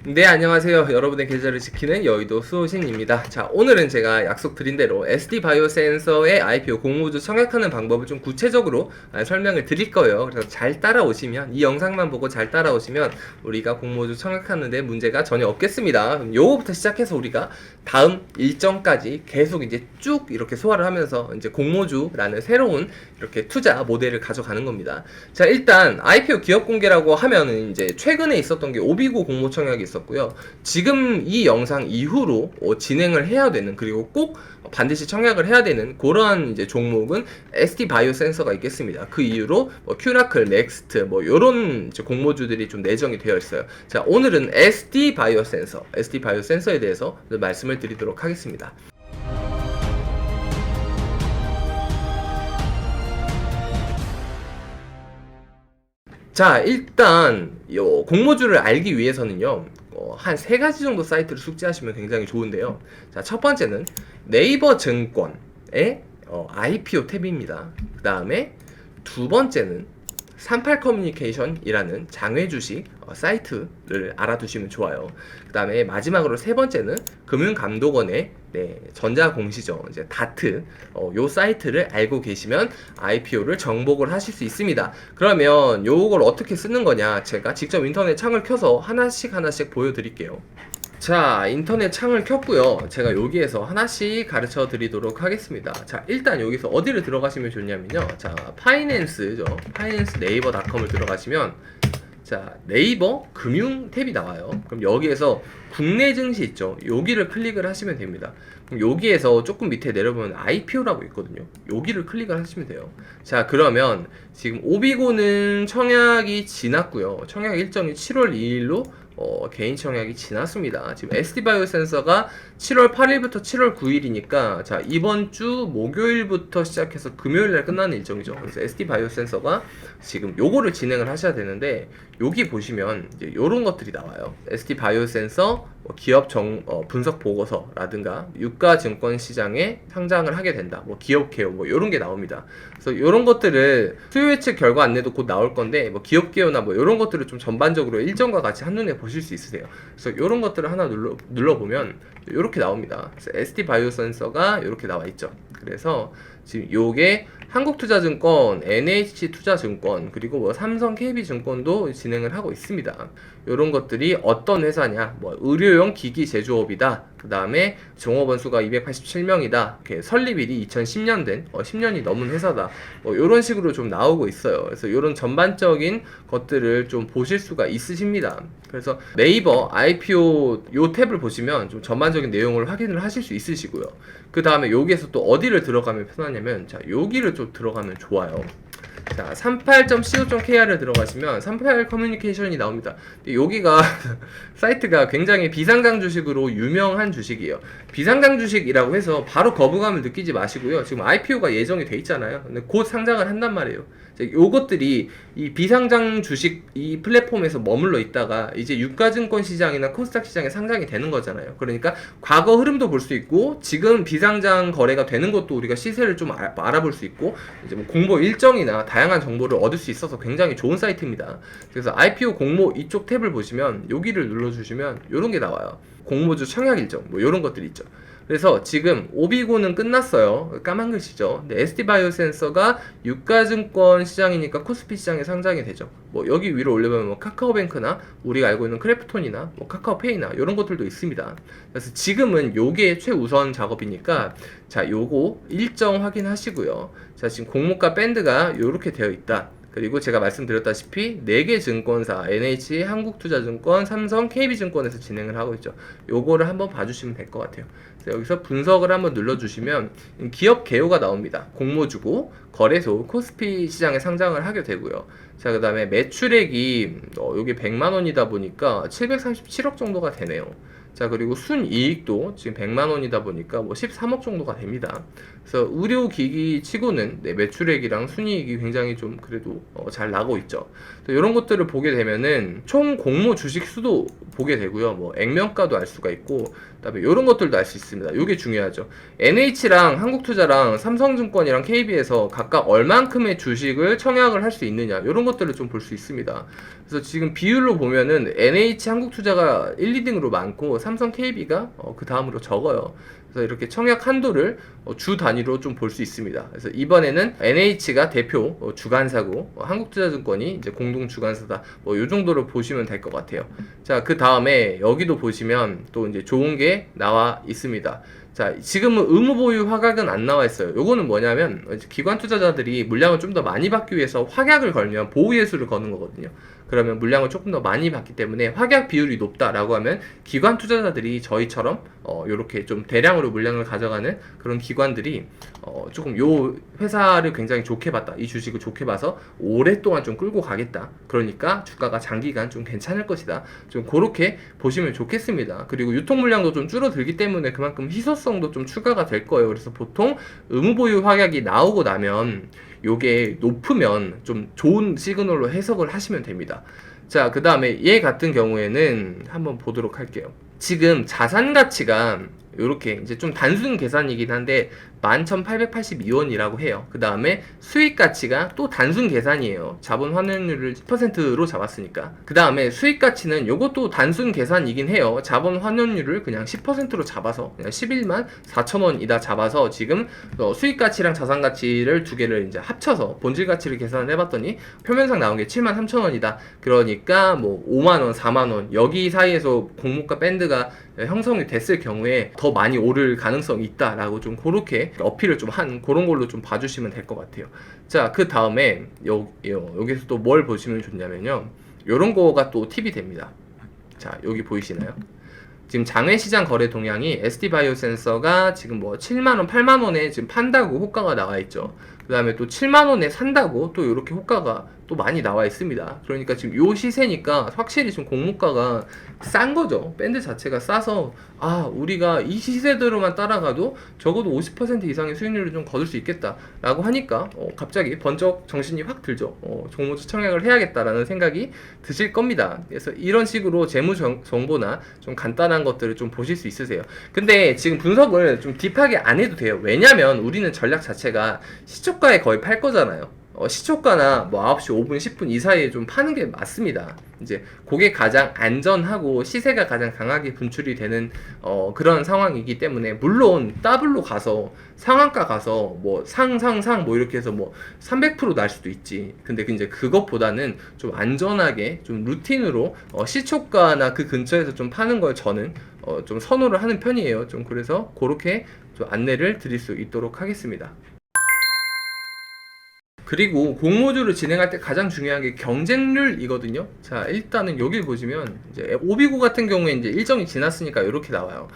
네, 안녕하세요. 여러분의 계좌를 지키는 여의도 수호신입니다. 자, 오늘은 제가 약속드린 대로 SD바이오센서의 IPO 공모주 청약하는 방법을 좀 구체적으로 설명을 드릴 거예요. 그래서 잘 따라오시면, 이 영상만 보고 잘 따라오시면 우리가 공모주 청약하는데 문제가 전혀 없겠습니다. 그럼 요거부터 시작해서 우리가 다음 일정까지 계속 이제 쭉 이렇게 소화를 하면서 이제 공모주라는 새로운 이렇게 투자 모델을 가져가는 겁니다. 자, 일단 IPO 기업 공개라고 하면은 이제 최근에 있었던 게 오비고 공모 청약이 있었고요. 지금 이 영상 이후로 진행을 해야 되는, 그리고 꼭 반드시 청약을 해야 되는 그러한 이제 종목은 ST 바이오 센서가 있겠습니다. 그 이후로 큐라클, 넥스트 요런 이제 공모주들이 좀 내정이 되어 있어요. 자, 오늘은 ST 바이오 센서에 대해서 말씀을 드리도록 하겠습니다. 자, 일단 요 공모주를 알기 위해서는요, 한 세 가지 정도 사이트를 숙지하시면 굉장히 좋은데요. 자, 첫 번째는 네이버 증권의 IPO 탭입니다. 그 다음에 두 번째는 38 커뮤니케이션이라는 장외 주식 사이트를 알아두시면 좋아요. 그 다음에 마지막으로 세 번째는 금융감독원의 전자공시죠. 이제 다트 요 사이트를 알고 계시면 IPO를 정복을 하실 수 있습니다. 그러면 요걸 어떻게 쓰는 거냐, 제가 직접 인터넷 창을 켜서 하나씩 보여드릴게요. 자, 인터넷 창을 켰고요. 제가 여기에서 하나씩 가르쳐 드리도록 하겠습니다. 자, 일단 여기서 어디를 들어가시면 좋냐면요, 자, 파이낸스죠. 파이낸스 네이버닷컴을 들어가시면, 자, 네이버 금융 탭이 나와요. 그럼 여기에서 국내 증시 있죠. 여기를 클릭을 하시면 됩니다. 그럼 여기에서 조금 밑에 내려보면 IPO라고 있거든요. 여기를 클릭을 하시면 돼요. 자, 그러면 지금 오비고는 청약이 지났고요. 청약 일정이 7월 2일로 개인 청약이 지났습니다. 지금 SD바이오센서가 7월 8일부터 7월 9일이니까, 자, 이번 주 목요일부터 시작해서 금요일날 끝나는 일정이죠. 그래서 SD바이오센서가 지금 요거를 진행을 하셔야 되는데, 여기 보시면 이제 요런 것들이 나와요. SD바이오센서 기업 분석 보고서라든가 유가 증권 시장에 상장을 하게 된다. 기업 개요 요런 게 나옵니다. 그래서 요런 것들을 수요 예측 결과 안내도 곧 나올 건데, 기업 개요나 요런 것들을 좀 전반적으로 일정과 같이 한눈에 보실 수 있으세요. 그래서 요런 것들을 하나 눌러보면 요렇게 나옵니다. 그래서 SD바이오센서가 요렇게 나와 있죠. 그래서 지금 요게 한국투자증권, NH투자증권, 그리고 삼성 KB증권도 진행을 하고 있습니다. 이런 것들이 어떤 회사냐, 의료용 기기 제조업이다. 그 다음에 종업원 수가 287명이다. 이렇게 설립일이 2010년 된 10년이 넘은 회사다. 이런 식으로 좀 나오고 있어요. 그래서 이런 전반적인 것들을 좀 보실 수가 있으십니다. 그래서 네이버 IPO 요 탭을 보시면 좀 전반적인 내용을 확인을 하실 수 있으시고요. 그 다음에 여기에서 또 어디를 들어가면 편하냐면, 자, 여기를 좀 들어가면 좋아요. 자, 38.co.kr을 들어가시면 38 커뮤니케이션이 나옵니다. 여기가 사이트가 굉장히 비상장 주식으로 유명한 주식이에요. 비상장 주식이라고 해서 바로 거부감을 느끼지 마시고요. 지금 IPO가 예정이 돼 있잖아요. 근데 곧 상장을 한단 말이에요. 요것들이 이 비상장 주식 이 플랫폼에서 머물러 있다가 이제 유가증권 시장이나 코스닥 시장에 상장이 되는 거잖아요. 그러니까 과거 흐름도 볼 수 있고, 지금 비상장 거래가 되는 것도 우리가 시세를 좀 알아볼 수 있고, 이제 공모 일정이나 다양한 정보를 얻을 수 있어서 굉장히 좋은 사이트입니다. 그래서 IPO 공모 이쪽 탭을 보시면 여기를 눌러주시면 이런 게 나와요. 공모주 청약 일정 이런 것들이 있죠. 그래서 지금 오비고는 끝났어요. 까만 글씨죠. 근데 SD바이오센서가 유가증권 시장이니까 코스피 시장에 상장이 되죠. 여기 위로 올려보면 카카오뱅크나 우리가 알고 있는 크래프톤이나 카카오페이나 이런 것들도 있습니다. 그래서 지금은 요게 최우선 작업이니까, 자, 요거 일정 확인하시고요. 자, 지금 공모가 밴드가 요렇게 되어 있다. 그리고 제가 말씀드렸다시피 4개 증권사, NH, 한국투자증권, 삼성, KB증권에서 진행을 하고 있죠. 요거를 한번 봐주시면 될 것 같아요. 그래서 여기서 분석을 한번 눌러주시면 기업 개요가 나옵니다. 공모주고 거래소 코스피 시장에 상장을 하게 되고요. 자, 그 다음에 매출액이 여기 100만원이다 보니까 737억 정도가 되네요. 자, 그리고 순이익도 지금 100만원이다 보니까 13억 정도가 됩니다. 그래서 의료기기 치고는 매출액이랑 순이익이 굉장히 좀 그래도 잘 나고 있죠. 이런 것들을 보게 되면은 총 공모 주식 수도 보게 되고요. 액면가도 알 수가 있고, 그다음에 이런 것들도 알 수 있습니다. 이게 중요하죠. NH랑 한국투자랑 삼성증권이랑 KB에서 각각 얼만큼의 주식을 청약을 할 수 있느냐, 이런 것들을 좀 볼 수 있습니다. 그래서 지금 비율로 보면은 NH 한국투자가 1, 2등으로 많고 삼성 KB가 그 다음으로 적어요. 그래서 이렇게 청약 한도를 주 단위로 좀 볼 수 있습니다. 그래서 이번에는 NH가 대표 주관사고 한국투자증권이 이제 공동 주관사다. 뭐 요 정도로 보시면 될 것 같아요. 자, 그 다음에 여기도 보시면 또 이제 좋은 게 나와 있습니다. 자, 지금은 의무 보유 확약은 안 나와 있어요. 요거는 뭐냐면 기관 투자자들이 물량을 좀 더 많이 받기 위해서 확약을 걸면 보유 예수를 거는 거거든요. 그러면 물량을 조금 더 많이 받기 때문에 확약 비율이 높다라고 하면 기관 투자자들이 저희처럼 요렇게 좀 대량으로 물량을 가져가는 그런 기관들이 조금 요 회사를 굉장히 좋게 봤다. 이 주식을 좋게 봐서 오랫동안 좀 끌고 가겠다. 그러니까 주가가 장기간 좀 괜찮을 것이다. 좀 그렇게 보시면 좋겠습니다. 그리고 유통 물량도 좀 줄어들기 때문에 그만큼 희소성도 좀 추가가 될 거예요. 그래서 보통 의무 보유 확약이 나오고 나면 요게 높으면 좀 좋은 시그널로 해석을 하시면 됩니다. 자, 그 다음에 얘 같은 경우에는 한번 보도록 할게요. 지금 자산 가치가 요렇게 이제 좀 단순 계산이긴 한데 11,882원이라고 해요. 그 다음에 수익 가치가 또 단순 계산이에요. 자본 환원율을 10%로 잡았으니까. 그 다음에 수익 가치는 요것도 단순 계산이긴 해요. 자본 환원율을 그냥 10%로 잡아서 그냥 11만 4천원이다 잡아서 지금 수익 가치랑 자산 가치를 두 개를 이제 합쳐서 본질 가치를 계산을 해봤더니 표면상 나온 게 7만 3천원이다. 그러니까 뭐 5만원, 4만원 여기 사이에서 공모가 밴드가 형성이 됐을 경우에 더 많이 오를 가능성이 있다라고 좀 그렇게 어필을 좀 한 그런 걸로 좀 봐주시면 될 것 같아요. 자, 그 다음에 여기서 또 뭘 보시면 좋냐면요, 요런 거가 또 팁이 됩니다. 자, 여기 보이시나요? 지금 장외시장 거래 동향이 ST바이오센서가 지금 뭐 7만원, 8만원에 지금 판다고 호가가 나와 있죠. 그 다음에 또 7만원에 산다고 또 이렇게 호가가 또 많이 나와 있습니다. 그러니까 지금 요 시세니까 확실히 지금 공모가가 싼 거죠. 밴드 자체가 싸서 우리가 이 시세대로만 따라가도 적어도 50% 이상의 수익률을 좀 거둘 수 있겠다 라고 하니까 갑자기 번쩍 정신이 확 들죠. 종목주 청약을 해야겠다라는 생각이 드실 겁니다. 그래서 이런 식으로 재무 정보나 좀 간단한 것들을 좀 보실 수 있으세요. 근데 지금 분석을 좀 딥하게 안 해도 돼요. 왜냐면 우리는 전략 자체가 시초가에 거의 팔 거잖아요. 시초가나 뭐 9시 5분 10분 이 사이에 좀 파는 게 맞습니다. 이제 그게 가장 안전하고 시세가 가장 강하게 분출이 되는 그런 상황이기 때문에, 물론 더블로 가서 상한가 가서 뭐 상상상 뭐 이렇게 해서 뭐 300% 날 수도 있지. 근데 이제 그것보다는 좀 안전하게 좀 루틴으로 시초가나 그 근처에서 좀 파는 걸 저는 좀 선호를 하는 편이에요. 좀 그래서 그렇게 좀 안내를 드릴 수 있도록 하겠습니다. 그리고 공모주를 진행할 때 가장 중요한 게 경쟁률이거든요. 자, 일단은 여기 보시면 이제 오비고 같은 경우에 이제 일정이 지났으니까 이렇게 나와요.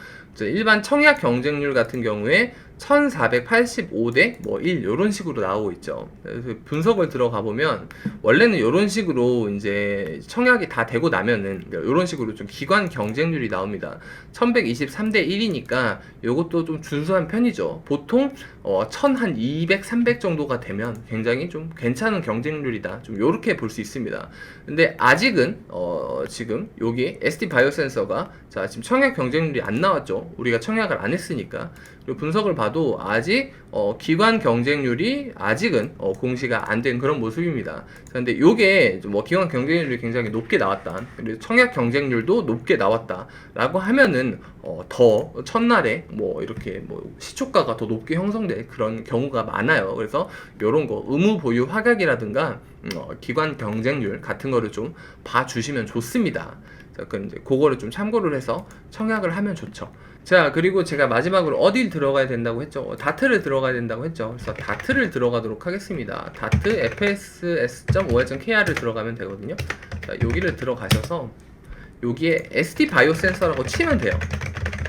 일반 청약 경쟁률 같은 경우에 1485대 뭐 1 이런 식으로 나오고 있죠. 그래서 분석을 들어가 보면 원래는 이런 식으로 이제 청약이 다 되고 나면은 이런 식으로 좀 기관 경쟁률이 나옵니다. 1123대 1이니까 이것도 좀 준수한 편이죠. 보통 1200, 300 정도가 되면 굉장히 좀 괜찮은 경쟁률이다. 좀 요렇게 볼 수 있습니다. 근데 아직은 지금 여기 ST바이오센서가 자, 지금 청약 경쟁률이 안 나왔죠. 우리가 청약을 안 했으니까. 그리고 분석을 봐도 아직 기관 경쟁률이 아직은 공시가 안 된 그런 모습입니다. 그런데 요게 뭐 기관 경쟁률이 굉장히 높게 나왔다, 그리고 청약 경쟁률도 높게 나왔다 라고 하면은 더 첫날에 뭐 이렇게 뭐 시초가가 더 높게 형성될 그런 경우가 많아요. 그래서 요런 거 의무 보유 확약이라든가 기관 경쟁률 같은 거를 좀 봐주시면 좋습니다. 자, 그럼 이제 그거를 좀 참고를 해서 청약을 하면 좋죠. 자, 그리고 제가 마지막으로 어딜 들어가야 된다고 했죠? 다트를 들어가야 된다고 했죠. 그래서 다트를 들어가도록 하겠습니다. 다트 fss.ol.kr을 들어가면 되거든요. 자, 여기를 들어가셔서 여기에 ST바이오센서라고 치면 돼요.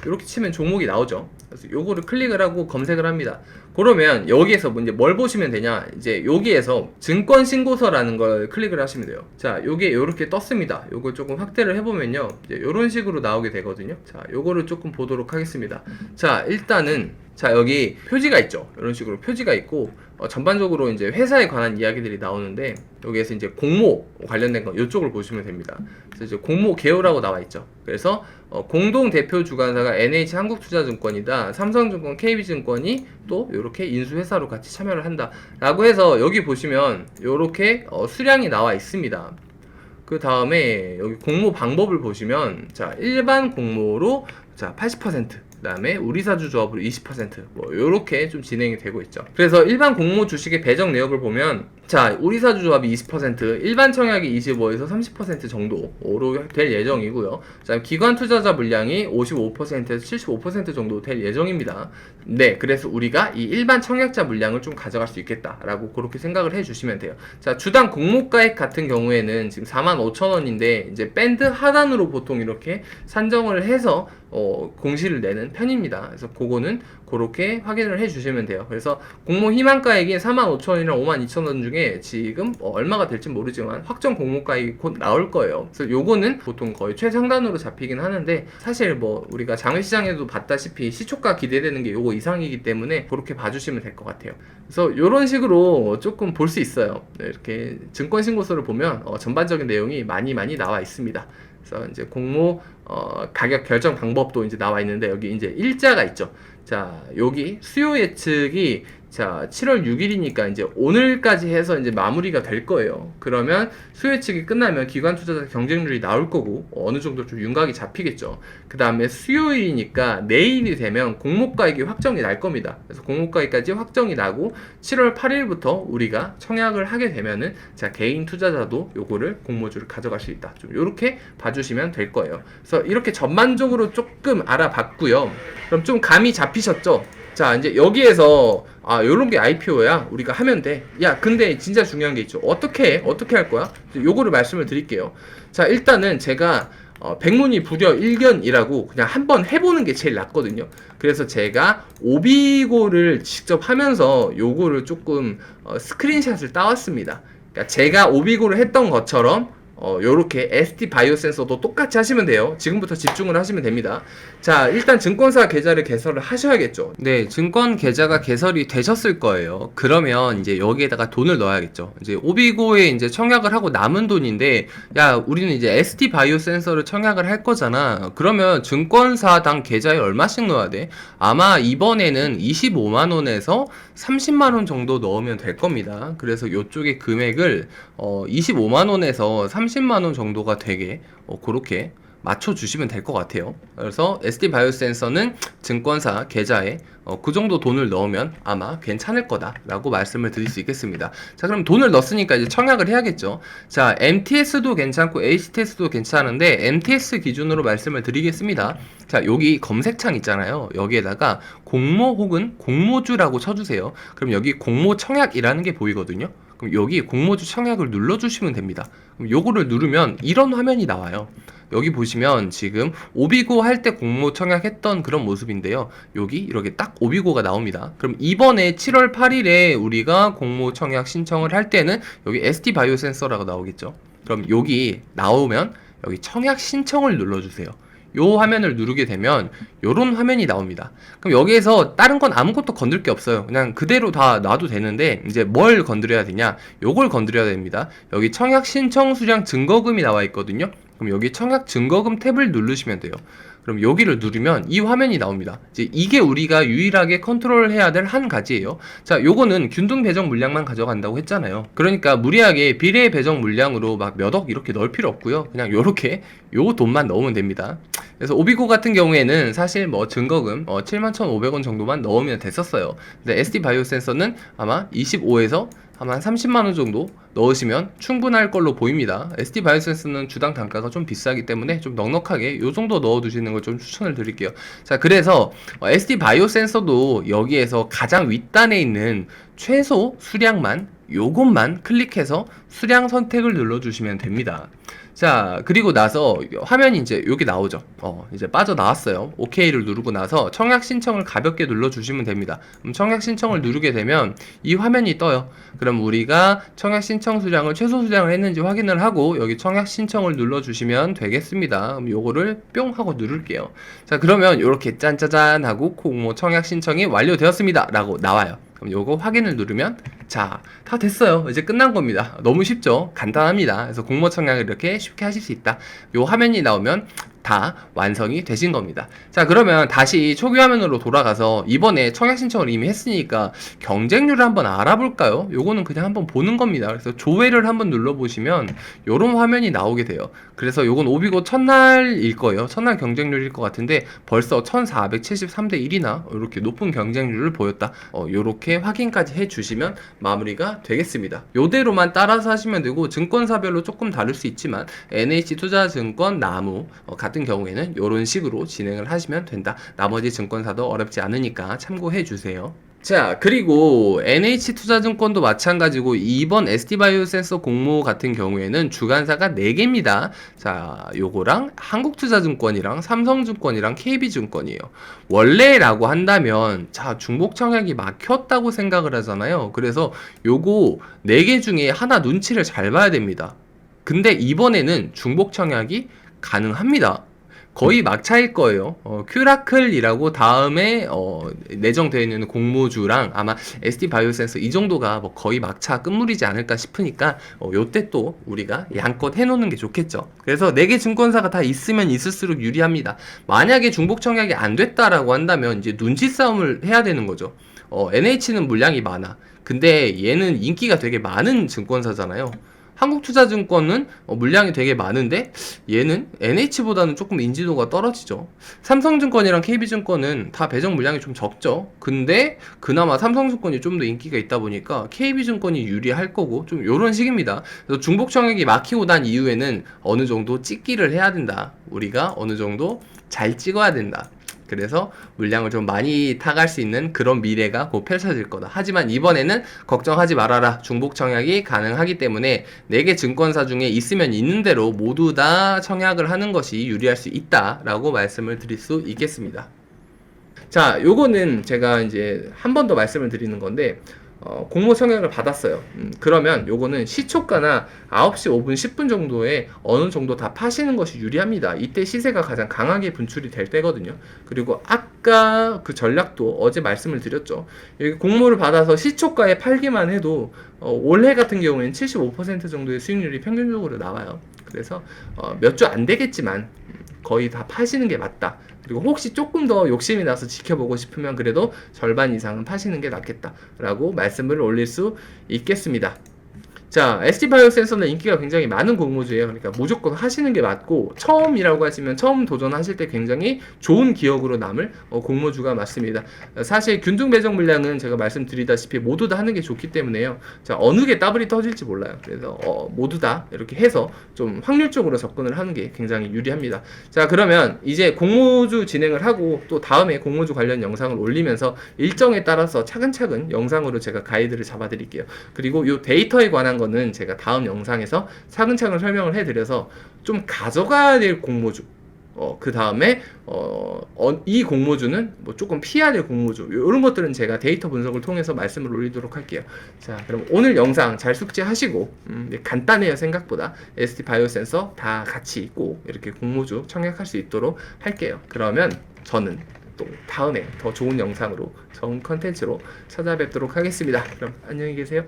이렇게 치면 종목이 나오죠. 그래서 요거를 클릭을 하고 검색을 합니다. 그러면 여기에서 이제 뭘 보시면 되냐, 이제 여기에서 증권 신고서라는 걸 클릭을 하시면 돼요. 자, 요게 이렇게 떴습니다. 요걸 조금 확대를 해보면요, 이제 이런 식으로 나오게 되거든요. 자, 요거를 조금 보도록 하겠습니다. 자, 일단은 자, 여기 표지가 있죠. 이런 식으로 표지가 있고 전반적으로 이제 회사에 관한 이야기들이 나오는데, 여기에서 이제 공모 관련된 거 이쪽을 보시면 됩니다. 그래서 이제 공모 개요라고 나와 있죠. 그래서 공동 대표 주관사가 NH 한국투자증권이다, 삼성증권, KB증권이 또 이렇게 인수회사로 같이 참여를 한다 라고 해서 여기 보시면 이렇게 수량이 나와 있습니다. 그 다음에 여기 공모 방법을 보시면 자 일반 공모로 자 80%, 그 다음에 우리사주 조합으로 20%뭐 요렇게 좀 진행이 되고 있죠. 그래서 일반 공모 주식의 배정 내역을 보면 자 우리사주 조합이 20%, 일반 청약이 25에서 30% 정도로 될 예정이고요. 자 기관 투자자 물량이 55%에서 75% 정도 될 예정입니다. 네, 그래서 우리가 이 일반 청약자 물량을 좀 가져갈 수 있겠다라고 그렇게 생각을 해주시면 돼요. 자 주당 공모가액 같은 경우에는 지금 45,000원인데 이제 밴드 하단으로 보통 이렇게 산정을 해서 공시를 내는 편입니다. 그래서 그거는 그렇게 확인을 해주시면 돼요. 그래서 공모 희망가액이 45,000원이랑 52,000원 중에 지금 얼마가 될지 모르지만 확정 공모가액이 곧 나올 거예요. 그래서 요거는 보통 거의 최상단으로 잡히긴 하는데 사실 뭐 우리가 장외시장에도 봤다시피 시초가 기대되는 게 요거 이상이기 때문에 그렇게 봐주시면 될 것 같아요. 그래서 요런 식으로 조금 볼 수 있어요. 네, 이렇게 증권신고서를 보면 전반적인 내용이 많이 나와 있습니다. 그래서 이제 공모 가격 결정 방법도 이제 나와 있는데 여기 이제 일자가 있죠. 자, 여기 수요 예측이 자, 7월 6일이니까 이제 오늘까지 해서 이제 마무리가 될 거예요. 그러면 수요 예측이 끝나면 기관 투자자 경쟁률이 나올 거고 어느 정도 좀 윤곽이 잡히겠죠. 그 다음에 수요일이니까 내일이 되면 공모가액이 확정이 날 겁니다. 그래서 공모가액까지 확정이 나고 7월 8일부터 우리가 청약을 하게 되면은 자, 개인 투자자도 요거를 공모주를 가져갈 수 있다. 좀 요렇게 봐주시면 될 거예요. 그래서 이렇게 전반적으로 조금 알아봤고요. 그럼 좀 감이 잡히셨죠? 자 이제 여기에서 요런 게 IPO야 우리가 하면 돼. 야 근데 진짜 중요한 게 있죠. 어떻게 할 거야? 요거를 말씀을 드릴게요. 자 일단은 제가 백문이 불여 일견이라고 그냥 한번 해보는 게 제일 낫거든요. 그래서 제가 오비고를 직접 하면서 요거를 조금 스크린샷을 따왔습니다. 그러니까 제가 오비고를 했던 것처럼 요렇게 ST 바이오 센서도 똑같이 하시면 돼요. 지금부터 집중을 하시면 됩니다. 자, 일단 증권사 계좌를 개설을 하셔야겠죠. 네, 증권 계좌가 개설이 되셨을 거예요. 그러면 이제 여기에다가 돈을 넣어야겠죠. 이제 오비고에 이제 청약을 하고 남은 돈인데, 야, 우리는 이제 ST 바이오 센서를 청약을 할 거잖아. 그러면 증권사당 계좌에 얼마씩 넣어야 돼? 아마 이번에는 25만원에서 30만원 정도 넣으면 될 겁니다. 그래서 요쪽에 금액을 25만원에서 30만원 정도가 되게 그렇게 맞춰주시면 될 것 같아요. 그래서 SD 바이오 센서는 증권사 계좌에 그 정도 돈을 넣으면 아마 괜찮을 거다라고 말씀을 드릴 수 있겠습니다. 자, 그럼 돈을 넣었으니까 이제 청약을 해야겠죠. 자, MTS도 괜찮고 HTS도 괜찮은데 MTS 기준으로 말씀을 드리겠습니다. 자, 여기 검색창 있잖아요. 여기에다가 공모 혹은 공모주라고 쳐주세요. 그럼 여기 공모 청약이라는 게 보이거든요. 그럼 여기 공모주 청약을 눌러주시면 됩니다. 그럼 요거를 누르면 이런 화면이 나와요. 여기 보시면 지금 오비고 할 때 공모 청약했던 그런 모습인데요. 여기 이렇게 딱 오비고가 나옵니다. 그럼 이번에 7월 8일에 우리가 공모 청약 신청을 할 때는 여기 ST 바이오 센서라고 나오겠죠. 그럼 여기 나오면 여기 청약 신청을 눌러주세요. 요 화면을 누르게 되면 요런 화면이 나옵니다. 그럼 여기에서 다른 건 아무것도 건들 게 없어요. 그냥 그대로 다 놔도 되는데 이제 뭘 건드려야 되냐? 요걸 건드려야 됩니다. 여기 청약 신청 수량 증거금이 나와 있거든요. 그럼 여기 청약 증거금 탭을 누르시면 돼요. 그럼 여기를 누르면 이 화면이 나옵니다. 이제 이게 우리가 유일하게 컨트롤 해야 될 한 가지예요. 자, 요거는 균등 배정 물량만 가져간다고 했잖아요. 그러니까 무리하게 비례 배정 물량으로 막 몇 억 이렇게 넣을 필요 없고요. 그냥 요렇게 요 돈만 넣으면 됩니다. 그래서 오비고 같은 경우에는 사실 뭐 증거금 71,500원 정도만 넣으면 됐었어요. 근데 SD 바이오 센서는 아마 25에서 한 30만원 정도 넣으시면 충분할 걸로 보입니다. SD 바이오 센서는 주당 단가가 좀 비싸기 때문에 좀 넉넉하게 요 정도 넣어두시는 걸 좀 추천을 드릴게요. 자, 그래서 SD 바이오 센서도 여기에서 가장 윗단에 있는 최소 수량만 요것만 클릭해서 수량 선택을 눌러주시면 됩니다. 자, 그리고 나서 화면이 이제 여기 나오죠. 이제 빠져나왔어요. OK를 누르고 나서 청약 신청을 가볍게 눌러주시면 됩니다. 그럼 청약 신청을 누르게 되면 이 화면이 떠요. 그럼 우리가 청약 신청 수량을 최소 수량을 했는지 확인을 하고 여기 청약 신청을 눌러주시면 되겠습니다. 그럼 요거를 뿅 하고 누를게요. 자, 그러면 이렇게 짠짜잔 하고 공모 청약 신청이 완료되었습니다 라고 나와요. 그럼 요거 확인을 누르면 자, 다 됐어요. 이제 끝난 겁니다. 너무 쉽죠? 간단합니다. 그래서 공모 청약을 이렇게 쉽게 하실 수 있다. 요 화면이 나오면 다 완성이 되신 겁니다. 자, 그러면 다시 초기 화면으로 돌아가서 이번에 청약 신청을 이미 했으니까 경쟁률을 한번 알아볼까요? 요거는 그냥 한번 보는 겁니다. 그래서 조회를 한번 눌러보시면 요런 화면이 나오게 돼요. 그래서 요건 오비고 첫날일 거예요. 첫날 경쟁률일 것 같은데 벌써 1473대 1이나 이렇게 높은 경쟁률을 보였다. 요렇게 확인까지 해주시면 마무리가 되겠습니다. 요대로만 따라서 하시면 되고, 증권사별로 조금 다를 수 있지만 NH투자증권, 나무 같은 경우에는 이런 식으로 진행을 하시면 된다. 나머지 증권사도 어렵지 않으니까 참고해 주세요. 자, 그리고 NH투자증권도 마찬가지고 이번 ST바이오센서 공모 같은 경우에는 주관사가 4개입니다. 자, 요거랑 한국투자증권이랑 삼성증권이랑 KB증권이에요. 원래라고 한다면 자, 중복청약이 막혔다고 생각을 하잖아요. 그래서 요거 4개 중에 하나 눈치를 잘 봐야 됩니다. 근데 이번에는 중복청약이 가능합니다. 거의 막차일 거예요. 큐라클이라고 다음에 내정되어 있는 공모주랑 아마 ST바이오센서 이 정도가 뭐 거의 막차 끝물이지 않을까 싶으니까 요때 또 우리가 양껏 해놓는 게 좋겠죠. 그래서 4개 증권사가 다 있으면 있을수록 유리합니다. 만약에 중복 청약이 안 됐다라고 한다면 이제 눈치 싸움을 해야 되는 거죠. NH는 물량이 많아. 근데 얘는 인기가 되게 많은 증권사잖아요. 한국투자증권은 물량이 되게 많은데 얘는 NH보다는 조금 인지도가 떨어지죠. 삼성증권이랑 KB증권은 다 배정 물량이 좀 적죠. 근데 그나마 삼성증권이 좀 더 인기가 있다 보니까 KB증권이 유리할 거고, 좀 요런 식입니다. 그래서 중복청약이 막히고 난 이후에는 어느 정도 찍기를 해야 된다. 우리가 어느 정도 잘 찍어야 된다. 그래서 물량을 좀 많이 타갈 수 있는 그런 미래가 곧 펼쳐질 거다. 하지만 이번에는 걱정하지 말아라. 중복 청약이 가능하기 때문에 4개 증권사 중에 있으면 있는 대로 모두 다 청약을 하는 것이 유리할 수 있다라고 말씀을 드릴 수 있겠습니다. 자, 요거는 제가 이제 한 번 더 말씀을 드리는 건데, 공모 청약을 받았어요. 그러면 요거는 시초가나 9시 5분 10분 정도에 어느 정도 다 파시는 것이 유리합니다. 이때 시세가 가장 강하게 분출이 될 때거든요. 그리고 아까 그 전략도 어제 말씀을 드렸죠. 여기 공모를 받아서 시초가에 팔기만 해도 올해 같은 경우에는 75% 정도의 수익률이 평균적으로 나와요. 그래서 몇 주 안 되겠지만 거의 다 파시는 게 맞다. 그리고 혹시 조금 더 욕심이 나서 지켜보고 싶으면 그래도 절반 이상은 파시는 게 낫겠다라고 말씀을 올릴 수 있겠습니다. 자, ST바이오센서는 인기가 굉장히 많은 공모주예요. 그러니까 무조건 하시는 게 맞고, 처음이라고 하시면 처음 도전하실 때 굉장히 좋은 기억으로 남을 공모주가 맞습니다. 사실 균등 배정 물량은 제가 말씀드리다시피 모두 다 하는 게 좋기 때문에요. 자, 어느 게 더블이 터질지 몰라요. 그래서 모두 다 이렇게 해서 좀 확률적으로 접근을 하는 게 굉장히 유리합니다. 자, 그러면 이제 공모주 진행을 하고 또 다음에 공모주 관련 영상을 올리면서 일정에 따라서 차근차근 영상으로 제가 가이드를 잡아드릴게요. 그리고 이 데이터에 관한 거는 제가 다음 영상에서 차근차근 설명을 해드려서 좀 가져가야 될 공모주, 그 다음에 이 공모주는 뭐 조금 피해야 될 공모주, 이런 것들은 제가 데이터 분석을 통해서 말씀을 올리도록 할게요. 자, 그럼 오늘 영상 잘 숙지하시고, 간단해요. 생각보다. ST바이오센서 다 같이 꼭 이렇게 공모주 청약할 수 있도록 할게요. 그러면 저는 또 다음에 더 좋은 영상으로, 좋은 컨텐츠로 찾아뵙도록 하겠습니다. 그럼 안녕히 계세요.